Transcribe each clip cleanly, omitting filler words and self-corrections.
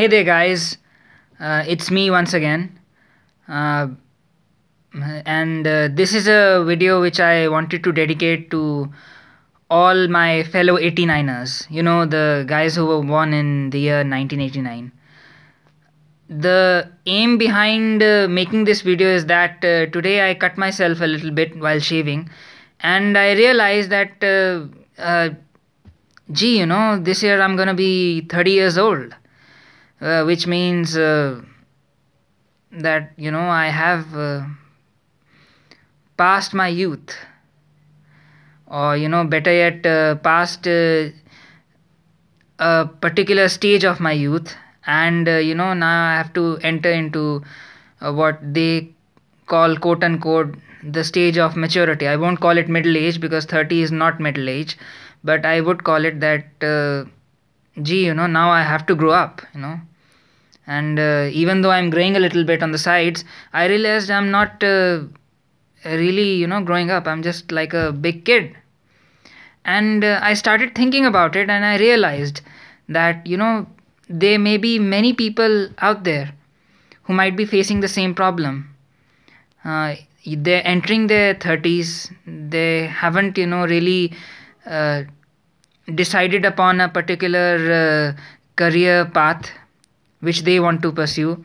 Hey there, guys. It's me once again. Uh, and this is a video which I wanted to dedicate to all my fellow 89ers. You know, the guys who were born in the year 1989. The aim behind making this video is that today I cut myself a little bit while shaving, and I realized that, this year I'm gonna be 30 years old, which means that I have past my youth, or better yet, past a particular stage of my youth, and now I have to enter into what they call, quote unquote, the stage of maturity. I won't call it middle age because 30 is not middle age, but I would call it that. Now I have to grow up. And even though I'm growing a little bit on the sides, I realized I'm not really growing up. I'm just like a big kid. And I started thinking about it, and I realized that there may be many people out there who might be facing the same problem. They're entering their 30s. They haven't really uh, decided upon a particular career path which they want to pursue.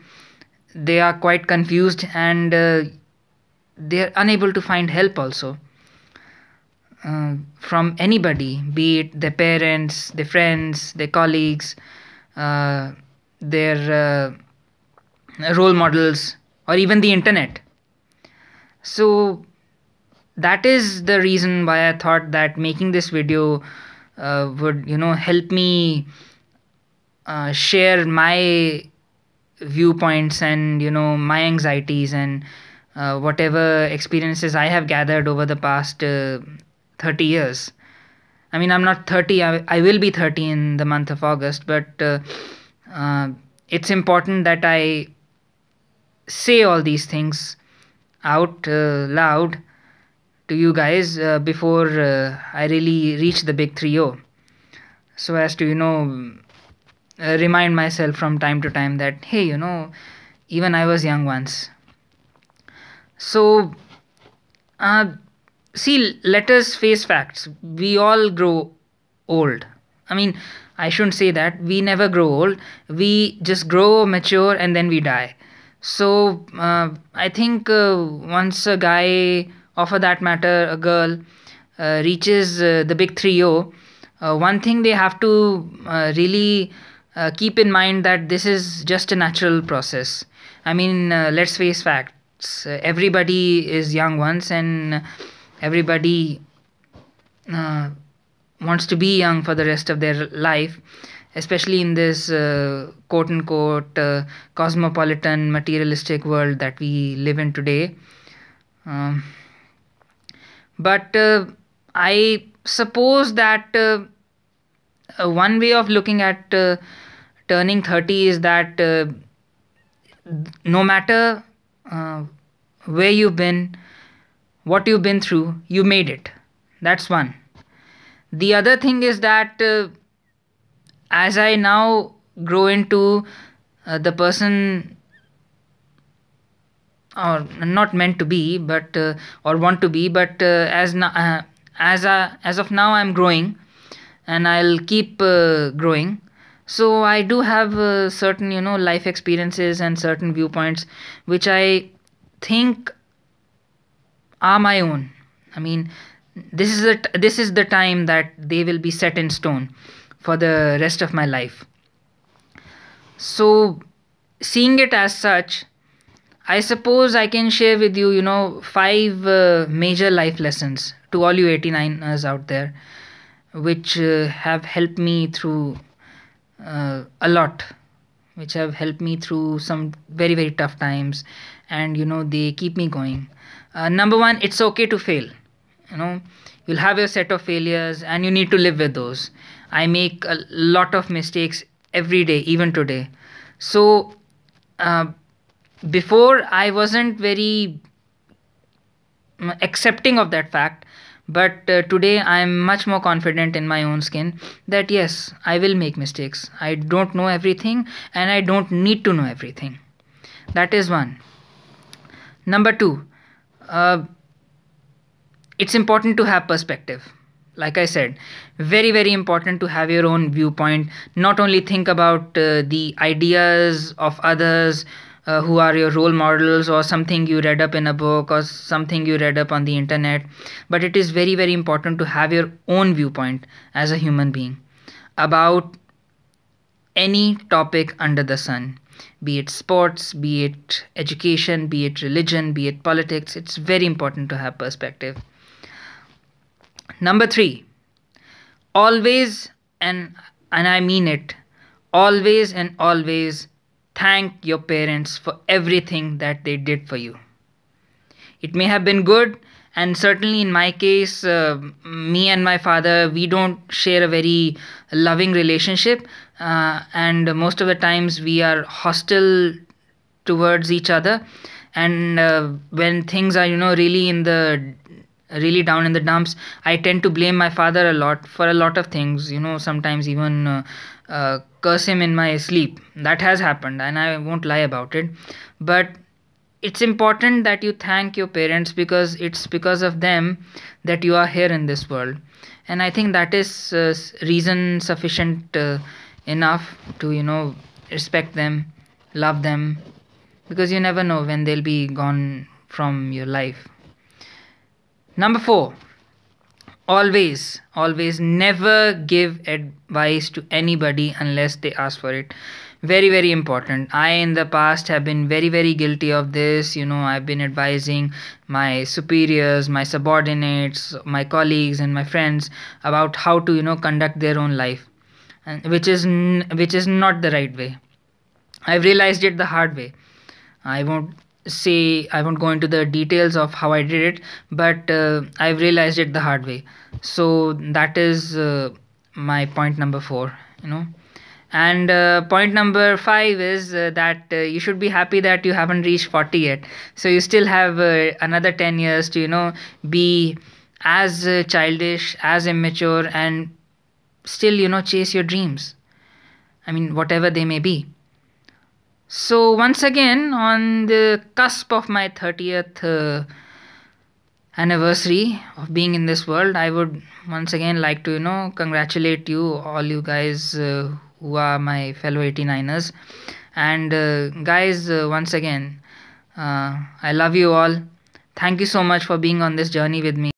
They are quite confused, and they are unable to find help also from anybody, be it their parents, their friends, their colleagues, their role models, or even the internet. So that is the reason why I thought that making this video would help me share my viewpoints and my anxieties and whatever experiences I have gathered over the past 30 years. I mean, I'm not 30. I will be 30 in the month of August, but it's important that I say all these things out loud to you guys before I really reach the big 3-0, so as to remind myself from time to time that, hey, even I was young once. So see, let us face facts. We all grow old. I mean, I shouldn't say that. We never grow old. We just grow, mature, and then we die. So I think once a guy, or for that matter, a girl, reaches the big 3-0, one thing they have to really keep in mind that this is just a natural process. I mean, let's face facts. Everybody is young once, and everybody wants to be young for the rest of their life, especially in this quote unquote cosmopolitan materialistic world that we live in today. Um, but I suppose that one way of looking at turning 30 is that no matter where you've been, what you've been through, you made it. That's one. The other thing is that as I now grow into the person, or not meant to be, but or want to be, but as of now, I'm growing, and I'll keep growing. So I do have certain life experiences and certain viewpoints which I think are my own. I mean, this is the time that they will be set in stone for the rest of my life. So, seeing it as such, I suppose I can share with you, five major life lessons to all you 89ers out there, which have helped me through a lot, which have helped me through some very, very tough times, and they keep me going. Number one, it's okay to fail. You know, you'll have your set of failures, and you need to live with those. I make a lot of mistakes every day, even today. So, uh, before I wasn't very accepting of that fact, But today I'm much more confident in my own skin that yes, I will make mistakes. I don't know everything and I don't need to know everything. That is one. Number two, uh, it's important to have perspective. Like I said, very, very important to have your own viewpoint. Not only think about the ideas of others who are your role models, or something you read up in a book, or something you read up on the internet, but it is very, very important to have your own viewpoint as a human being about any topic under the sun, be it sports, be it education, be it religion, be it politics. It's very important to have perspective. Number three, always, and I mean it, always and always thank your parents for everything that they did for you. It may have been good, and certainly in my case, me and my father, we don't share a very loving relationship, and most of the times we are hostile towards each other. And when things are, really in the really down in the dumps, I tend to blame my father a lot for a lot of things, sometimes even curse him in my sleep. That has happened and I won't lie about it. But it's important that you thank your parents, because it's because of them that you are here in this world. And I think that is reason sufficient enough to respect them, love them, because you never know when they'll be gone from your life. Number four, always, always never give advice to anybody unless they ask for it. Very, very important. I, in the past, have been very, very guilty of this. I've been advising my superiors, my subordinates, my colleagues, and my friends about how to, conduct their own life, and which is not the right way. I've realized it the hard way. I won't go into the details of how I did it, but I've realized it the hard way. So that is my point number four. And point number five is that you should be happy that you haven't reached 40 yet. So you still have another 10 years to be as childish, as immature, and still chase your dreams. I mean, whatever they may be. So, once again, on the cusp of my 30th anniversary of being in this world, I would once again like to, congratulate you, all you guys who are my fellow 89ers. And, guys, once again, I love you all. Thank you so much for being on this journey with me.